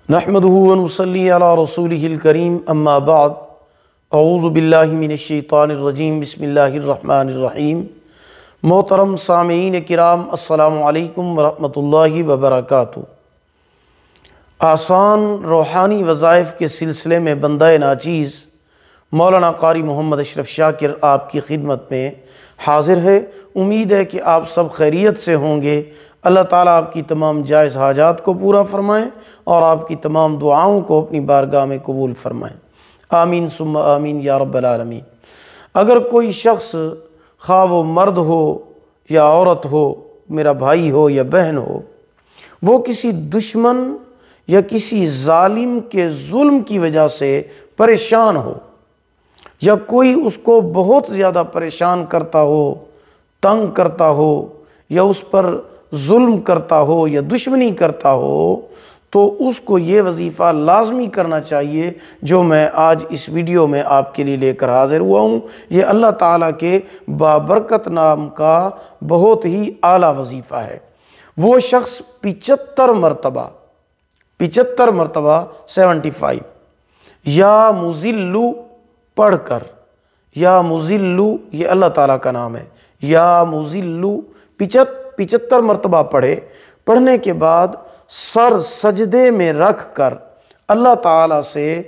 نحمدہ ونصلی علی رسولہ الکریم اما بعد اعوذ باللہ من الشیطان الرجیم بسم اللہ الرحمن الرحیم۔ محترم سامعین کرام، السلام علیکم ورحمۃ اللہ وبرکاتہ۔ آسان روحانی وظائف کے سلسلے میں بندہ ناچیز مولانا قاری محمد اشرف شاکر آپ کی خدمت میں حاضر ہے۔ امید ہے کہ آپ سب خیریت سے ہوں گے۔ اللہ تعالیٰ آپ کی تمام جائز حاجات کو پورا فرمائیں اور آپ کی تمام دعاؤں کو اپنی بارگاہ میں قبول فرمائیں، آمین ثم آمین یا رب العالمین۔ اگر کوئی شخص خواہ وہ مرد ہو یا عورت ہو، میرا بھائی ہو یا بہن ہو، وہ کسی دشمن یا کسی ظالم کے ظلم کی وجہ سے پریشان ہو، یا کوئی اس کو بہت زیادہ پریشان کرتا ہو، تنگ کرتا ہو، یا اس پر ظلم کرتا ہو یا دشمنی کرتا ہو، تو اس کو یہ وظیفہ لازمی کرنا چاہیے جو میں آج اس ویڈیو میں آپ کے لیے لے کر حاضر ہوا ہوں۔ یہ اللہ تعالیٰ کے بابرکت نام کا بہت ہی اعلیٰ وظیفہ ہے۔ وہ شخص 75 مرتبہ 75 یا مذلو پڑھ کر، یا مذلو یہ اللہ تعالیٰ کا نام ہے، یا مذلو 75 مرتبہ پڑھنے کے بعد سر سجدے میں رکھ کر اللہ تعالیٰ سے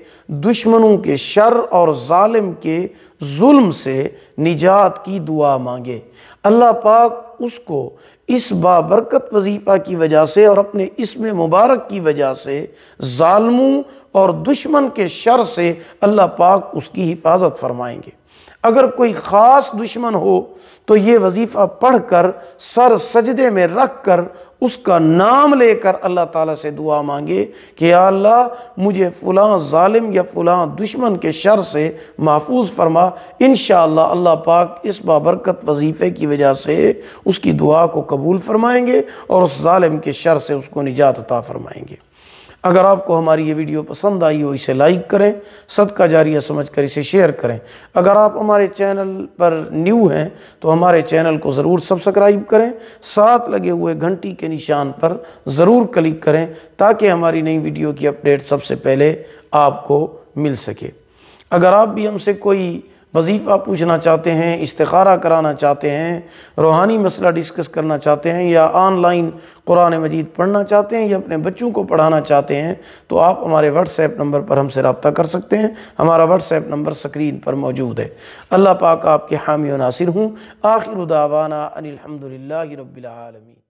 دشمنوں کے شر اور ظالم کے ظلم سے نجات کی دعا مانگے۔ اللہ پاک اس کو اس بابرکت وظیفہ کی وجہ سے اور اپنے اسم مبارک کی وجہ سے ظالموں اور دشمن کے شر سے اللہ پاک اس کی حفاظت فرمائیں گے۔ اگر کوئی خاص دشمن ہو تو یہ وظیفہ پڑھ کر سر سجدے میں رکھ کر اس کا نام لے کر اللہ تعالیٰ سے دعا مانگے کہ یا اللہ مجھے فلاں ظالم یا فلاں دشمن کے شر سے محفوظ فرما۔ انشاءاللہ اللہ پاک اس بابرکت وظیفے کی وجہ سے اس کی دعا کو قبول فرمائیں گے اور اس ظالم کے شر سے اس کو نجات عطا فرمائیں گے۔ اگر آپ کو ہماری یہ ویڈیو پسند آئی ہو، اسے لائک کریں، صدقہ جاریہ سمجھ کر اسے شیئر کریں۔ اگر آپ ہمارے چینل پر نیو ہیں تو ہمارے چینل کو ضرور سبسکرائب کریں، ساتھ لگے ہوئے گھنٹی کے نشان پر ضرور کلک کریں تاکہ ہماری نئی ویڈیو کی اپڈیٹ سب سے پہلے آپ کو مل سکے۔ اگر آپ بھی ہم سے کوئی وظیفہ پوچھنا چاہتے ہیں، استخارہ کرانا چاہتے ہیں، روحانی مسئلہ ڈسکس کرنا چاہتے ہیں، یا آن لائن قرآن مجید پڑھنا چاہتے ہیں، یا اپنے بچوں کو پڑھانا چاہتے ہیں، تو آپ ہمارے واٹس ایپ نمبر پر ہم سے رابطہ کر سکتے ہیں۔ ہمارا واٹس ایپ نمبر سکرین پر موجود ہے۔ اللہ پاک آپ کے حامی و ناصر ہوں۔ آخر دعوانا ان الحمدللہ رب العالمین۔